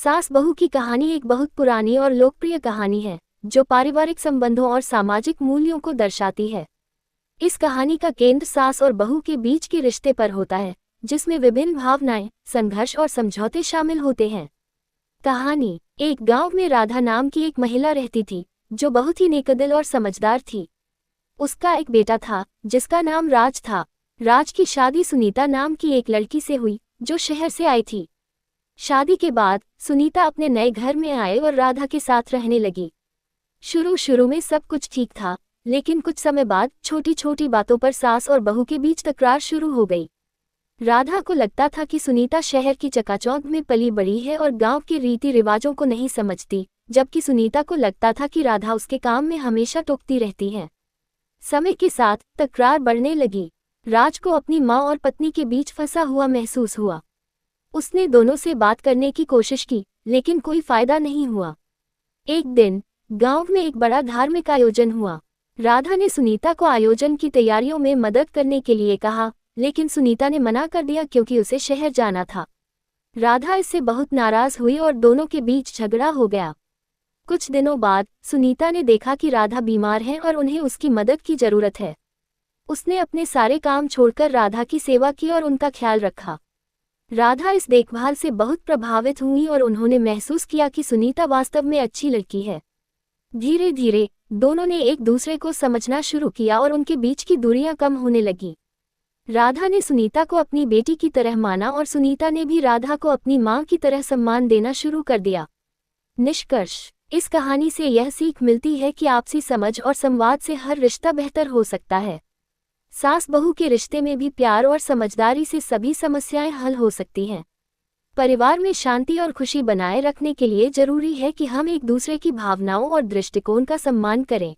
सास बहू की कहानी एक बहुत पुरानी और लोकप्रिय कहानी है जो पारिवारिक संबंधों और सामाजिक मूल्यों को दर्शाती है। इस कहानी का केंद्र सास और बहू के बीच के रिश्ते पर होता है, जिसमें विभिन्न भावनाएं, संघर्ष और समझौते शामिल होते हैं। कहानी। एक गांव में राधा नाम की एक महिला रहती थी जो बहुत ही नेकदिल और समझदार थी। उसका एक बेटा था जिसका नाम राज था। राज की शादी सुनीता नाम की एक लड़की से हुई जो शहर से आई थी। शादी के बाद सुनीता अपने नए घर में आए और राधा के साथ रहने लगी। शुरू में सब कुछ ठीक था, लेकिन कुछ समय बाद छोटी छोटी बातों पर सास और बहू के बीच तकरार शुरू हो गई। राधा को लगता था कि सुनीता शहर की चकाचौंध में पली बड़ी है और गांव के रीति रिवाजों को नहीं समझती, जबकि सुनीता को लगता था कि राधा उसके काम में हमेशा टोकती रहती है। समय के साथ तकरार बढ़ने लगी। राज को अपनी माँ और पत्नी के बीच फंसा हुआ महसूस हुआ। उसने दोनों से बात करने की कोशिश की, लेकिन कोई फायदा नहीं हुआ। एक दिन गांव में एक बड़ा धार्मिक आयोजन हुआ। राधा ने सुनीता को आयोजन की तैयारियों में मदद करने के लिए कहा, लेकिन सुनीता ने मना कर दिया क्योंकि उसे शहर जाना था। राधा इससे बहुत नाराज हुई और दोनों के बीच झगड़ा हो गया। कुछ दिनों बाद सुनीता ने देखा कि राधा बीमार है और उन्हें उसकी मदद की जरूरत है। उसने अपने सारे काम छोड़कर राधा की सेवा की और उनका ख्याल रखा। राधा इस देखभाल से बहुत प्रभावित हुई और उन्होंने महसूस किया कि सुनीता वास्तव में अच्छी लड़की है। धीरे धीरे दोनों ने एक दूसरे को समझना शुरू किया और उनके बीच की दूरियां कम होने लगी। राधा ने सुनीता को अपनी बेटी की तरह माना और सुनीता ने भी राधा को अपनी मां की तरह सम्मान देना शुरू कर दिया। निष्कर्ष। इस कहानी से यह सीख मिलती है कि आपसी समझ और संवाद से हर रिश्ता बेहतर हो सकता है। सास बहू के रिश्ते में भी प्यार और समझदारी से सभी समस्याएं हल हो सकती हैं। परिवार में शांति और खुशी बनाए रखने के लिए जरूरी है कि हम एक दूसरे की भावनाओं और दृष्टिकोण का सम्मान करें।